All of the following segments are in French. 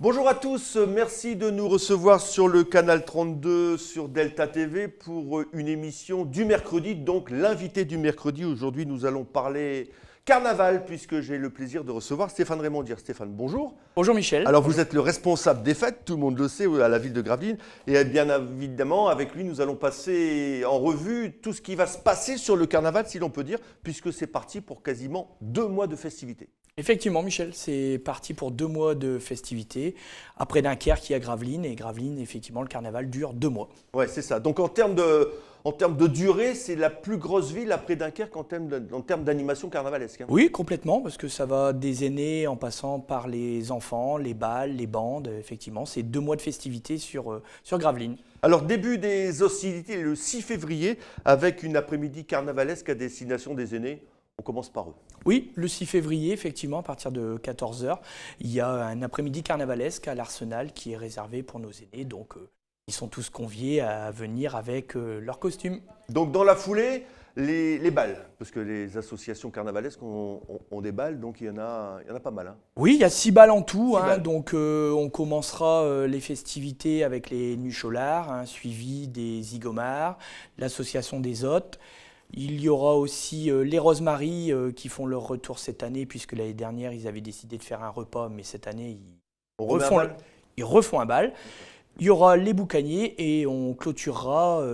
Bonjour à tous, merci de nous recevoir sur le canal 32 sur Delta TV pour une émission du mercredi, donc l'invité du mercredi. Aujourd'hui, nous allons parler carnaval puisque j'ai le plaisir de recevoir Stéphane Raymondière. Stéphane, bonjour. Bonjour Michel. Alors vous êtes le responsable des fêtes, tout le monde le sait, à la ville de Gravelines. Et bien évidemment, avec lui, nous allons passer en revue tout ce qui va se passer sur le carnaval, si l'on peut dire, puisque c'est parti pour quasiment 2 mois de festivités. Effectivement Michel, c'est parti pour 2 mois de festivités. Après Dunkerque, il y a Gravelines. Et Gravelines, effectivement, le carnaval dure 2 mois. Ouais, c'est ça. Donc en termes de durée, c'est la plus grosse ville après Dunkerque en termes d'animation carnavalesque. Hein. Oui, complètement, parce que ça va des aînés en passant par les enfants, les bals, les bandes. Effectivement, c'est 2 mois de festivités sur Gravelines. Alors, début des hostilités le 6 février avec une après-midi carnavalesque à destination des aînés. On commence par eux. Oui, le 6 février, effectivement, à partir de 14h, il y a un après-midi carnavalesque à l'Arsenal qui est réservé pour nos aînés. Donc, ils sont tous conviés à venir avec leurs costumes. Donc, dans la foulée, les balles, parce que les associations carnavalesques ont des balles, donc il y en a pas mal. Hein. Oui, il y a 6 balles en tout. Balles. Donc, on commencera les festivités avec les Nucholards, suivi des Zigomars, l'association des Hôtes. Il y aura aussi les Rosemaries qui font leur retour cette année, puisque l'année dernière, ils avaient décidé de faire un repas, mais cette année, ils refont un bal. Il y aura les Boucaniers et on clôturera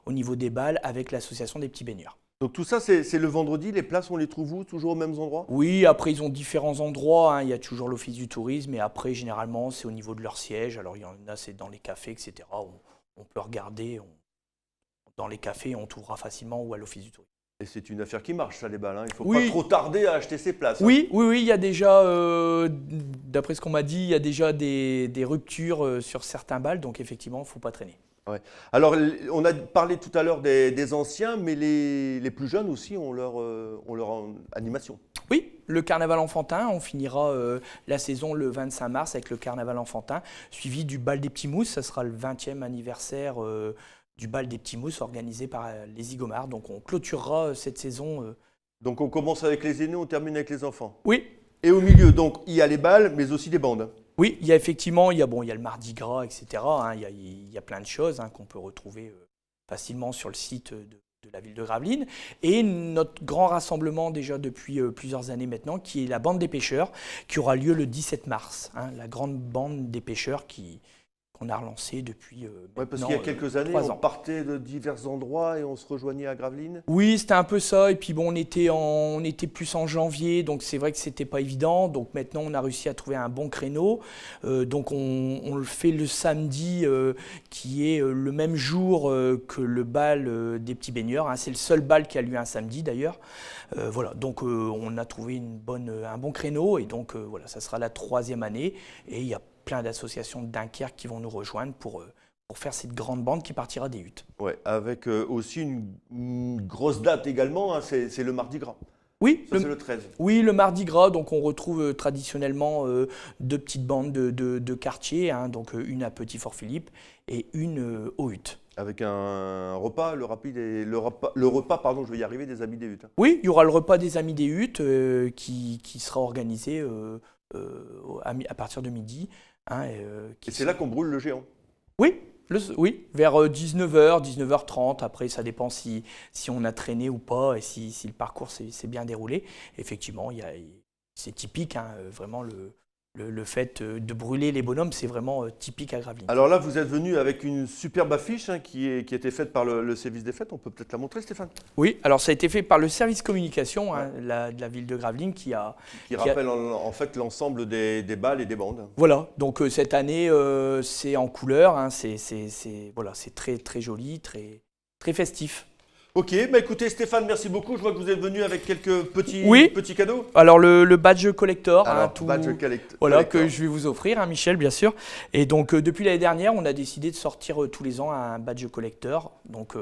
au niveau des balles avec l'association des petits baigneurs. Donc tout ça, c'est le vendredi. Les places, on les trouve où? Toujours aux mêmes endroits? Oui, après, ils ont différents endroits. Il y a toujours l'office du tourisme, et après, généralement, c'est au niveau de leur siège. Alors, il y en a, c'est dans les cafés, etc. On peut regarder. Dans les cafés, on trouvera facilement ou à l'office du tourisme. Et c'est une affaire qui marche, ça, les balles. Hein. Il ne faut pas trop tarder à acheter ses places. Hein. Oui, il y a déjà, d'après ce qu'on m'a dit, il y a déjà des ruptures sur certains balles. Donc, effectivement, il ne faut pas traîner. Ouais. Alors, on a parlé tout à l'heure des anciens, mais les plus jeunes aussi ont leur animation. Oui, le carnaval enfantin, on finira la saison le 25 mars avec le carnaval enfantin, suivi du bal des petits mousses. Ça sera le 20e anniversaire du bal des petits mousses organisé par les Zigomars. Donc on clôturera cette saison. Donc on commence avec les aînés, on termine avec les enfants. Oui. Et au milieu, donc il y a les balles, mais aussi des bandes. Oui, il y a effectivement, il y a le Mardi Gras, etc. Il y a plein de choses qu'on peut retrouver facilement sur le site de la ville de Gravelines. Et notre grand rassemblement déjà depuis plusieurs années maintenant, qui est la bande des pêcheurs, qui aura lieu le 17 mars. La grande bande des pêcheurs qu'on a relancée depuis parce qu'il y a quelques années, on partait de divers endroits et on se rejoignait à Gravelines. Oui, c'était un peu ça. Et puis bon, on était plus en janvier, donc c'est vrai que c'était pas évident. Donc maintenant, on a réussi à trouver un bon créneau. Donc on le fait le samedi, qui est le même jour que le bal des petits baigneurs. C'est le seul bal qui a lieu un samedi d'ailleurs. Voilà, donc on a trouvé un bon créneau. Et donc voilà, ça sera la 3e année. Et il y a plein d'associations de Dunkerque qui vont nous rejoindre pour faire cette grande bande qui partira des huttes. Ouais, avec aussi une grosse date également, c'est le Mardi Gras. Oui, c'est le 13. Oui, le Mardi Gras, donc on retrouve traditionnellement 2 petites bandes de quartier, donc une à Petit-Fort-Philippe et une aux huttes. Avec un repas, le repas, pardon, je vais y arriver, des Amis des Huttes. Hein. Oui, il y aura le repas des Amis des Huttes qui sera organisé à partir de midi. Et c'est là qu'on brûle le géant. Oui, vers 19h, 19h30. Après, ça dépend si on a traîné ou pas et si le parcours s'est bien déroulé. Effectivement, c'est typique, vraiment le fait de brûler les bonhommes, c'est vraiment typique à Gravelines. Alors là, vous êtes venu avec une superbe affiche qui a été faite par le service des fêtes. On peut peut-être la montrer, Stéphane? Oui, alors ça a été fait par le service communication de la ville de Gravelines qui rappelle en fait l'ensemble des balles et des bandes. Voilà, donc cette année, c'est en couleur, c'est très, très joli, très, très festif. Ok, écoutez Stéphane, merci beaucoup. Je vois que vous êtes venu avec quelques petits cadeaux. Alors le badge collector, badge collector. Voilà, que je vais vous offrir, Michel, bien sûr. Et donc depuis l'année dernière, on a décidé de sortir tous les ans un badge collector. Donc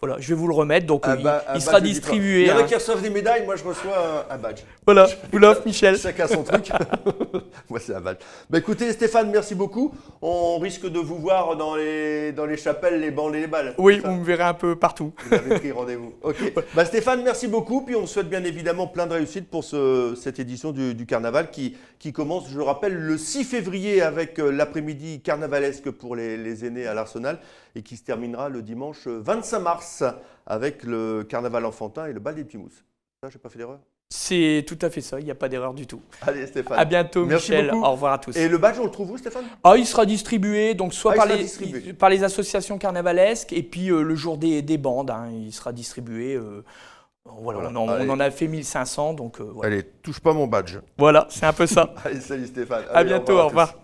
voilà, je vais vous le remettre. Donc il sera distribué. Il y en a qui reçoivent des médailles, moi je reçois un badge. Voilà, vous l'offre Michel. Chacun son truc. Moi c'est un badge. Écoutez Stéphane, merci beaucoup. On risque de vous voir dans les chapelles, les bandes et les balles. Oui, vous me verrez un peu partout. Vous avez pris rendez-vous. Ok. Stéphane, merci beaucoup. Puis on souhaite bien évidemment plein de réussite pour cette édition du carnaval qui commence, je le rappelle, le 6 février avec l'après-midi carnavalesque pour les aînés à l'Arsenal et qui se terminera le dimanche 25 mars avec le carnaval enfantin et le bal des petits mousses. Ça, j'ai pas fait d'erreur? C'est tout à fait ça, il n'y a pas d'erreur du tout. Allez Stéphane. À bientôt Merci Michel, beaucoup. au revoir à tous. Et le badge, on le trouve où Stéphane? Il sera distribué, donc soit par les associations carnavalesques et puis le jour des bandes, hein, il sera distribué. Voilà. On en a fait 1500, donc voilà. Allez, touche pas mon badge. Voilà, c'est un peu ça. Allez, salut Stéphane. À bientôt, au revoir.